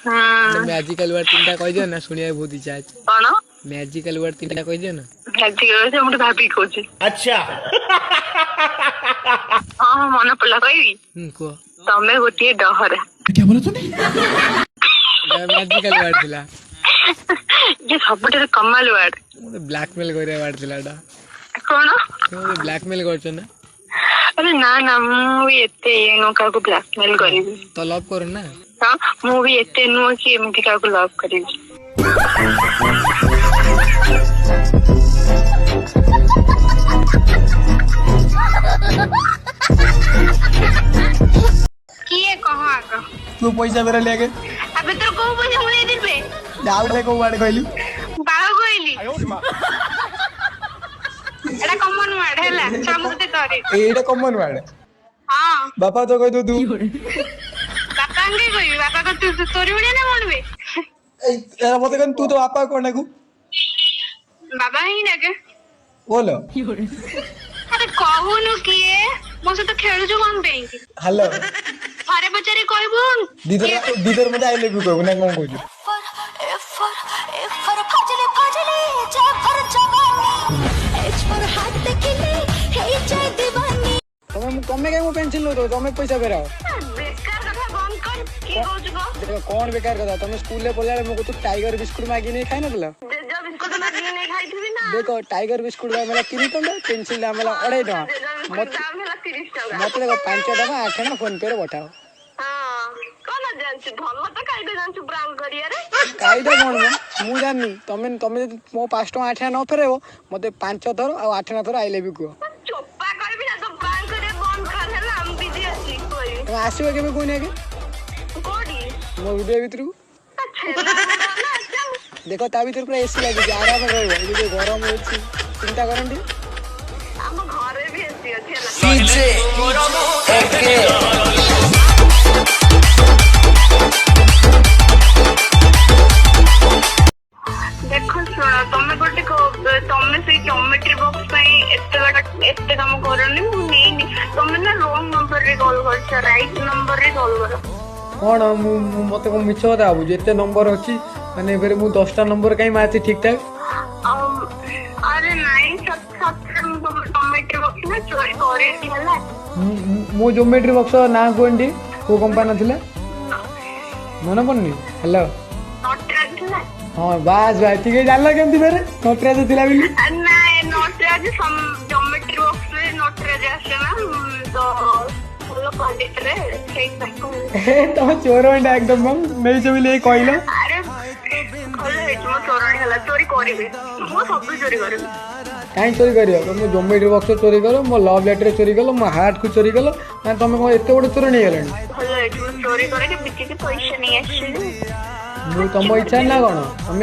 magical word तीन टा कह दियो ना सुनिया बहुत इच्छा है कौन मैजिकल वर्ड तीन टा कह दियो ना मैजिकल वर्ड मुझे भाभी कहूँ अच्छा हाँ मन पड़ा कहबी को तमें गोटे डहरा क्या बोला तूने मैजिकल वर्ड थिला ये सब कमाल वर्ड मुझे ब्लैकमेल करे वर्ड थिला डा कौन मुझे ब्लैकमेल करछ ना अरे ना ना मुझे एते ये नो का को ब्लैकमेल करीबी तो लव कर ना हाँ मुझे एते नो कि एमती का को लव करीबी किए कहाँ आगा तू पैसा मेरा लेके अबे तो को पैसा मुझे दे बे डाउट ले को वर्ड कहली बाबा कहली एटा कॉमन वर्ड हैला समझते करे एटा कॉमन वर्ड हां बापा तो कह दो तू बापा के कोई बापा का तू तोरी उड़े ना मनबे ए मते कन तू तो बापा कोन को बाबा ही ना के बोलो अरे कहूनु किए मो से तो खेलु जो हम पे हेलो अरे बचारे कहबो दीदर मते आई लव यू कहू ना कोन कहू for fajle jab for jawani h for hat देखले हे जय दीवानी तमे कमे के मो पेंसिल लो तो तमे पैसा फेराओ बेकार कथा बंद कर की कहू गो देखो कौन बेकार कथा तमे स्कूल ले पढ़ला मो तो टाइगर बिस्कुट मागी नहीं खाइ नतला जब बिस्कुट ना नहीं खाई थी ना देखो टाइगर बिस्कुट हमरा 3 टका पेंसिल हमरा 2.5 टका दाम है 30 टका मते देखो 5 टका 8 टका फोन पे रे पठाओ हां कोन जानछु भलो त काइदे जानछु ब्राउन करिया रे काइदा कोन मु जानि तमे तमे मो 5 टका 8 न फेरेबो मते 5 थर आ 8 न थर आई लव यू को चोप्पा करबी ना तो ब्राउन करिया बंद कर हैला हम बिजी अछि कोई तमे आसीबो केबे कोने के कोडी मो वीडियो भितरु देखो ता भीतर पूरा एसी लागी आराम रहबो ये गरम होछि चिंता करंडी हम घरे भी एसी अछि डीजे ओके देखो सुनो तमे गोटे तमे से ज्योमेट्री बॉक्स पे एते काम करनी मु नेनी तमे ना रॉन्ग नंबर रे कॉल करछ राइट नंबर रे कॉल करो कौन मत को मिछ बता आबू जेते नंबर अछि माने फेर मु 10टा नंबर काई मारती ठीक ठाक अरे नहीं सब ज्योमेट्री बॉक्स ना चोरी करे दिहला मो ज्योमेट्री बॉक्स ना कोंडी को कंपनी थिला मन पड़नी हेलो नोटराज ना हां बस भाई ठीक है जानला केमती फेर नोटराज थिला बिली ना नोटराज सम ज्योमेट्री बॉक्स रे नोटराज आसे ना तो फुल क्वालिटी रे ठीक tako तम चोर बंडा एकदम नहीं चबिले कहलो अरे खोले हेतु मो चोरणी हला चोरी करिवे मो सब चोरी करिवे काई चोरी करियो तुम ज्योमेट्री बॉक्स चोरी करो मो लव लेटर चोरी कलो मो हार्ट को चोरी कलो माने तुम को एते बड़ चोर नहीं गेलनी खोले हेतु चोरी करे के बिकी के पैसा नहीं आछे मु तुम इच्छा ना कोन तुम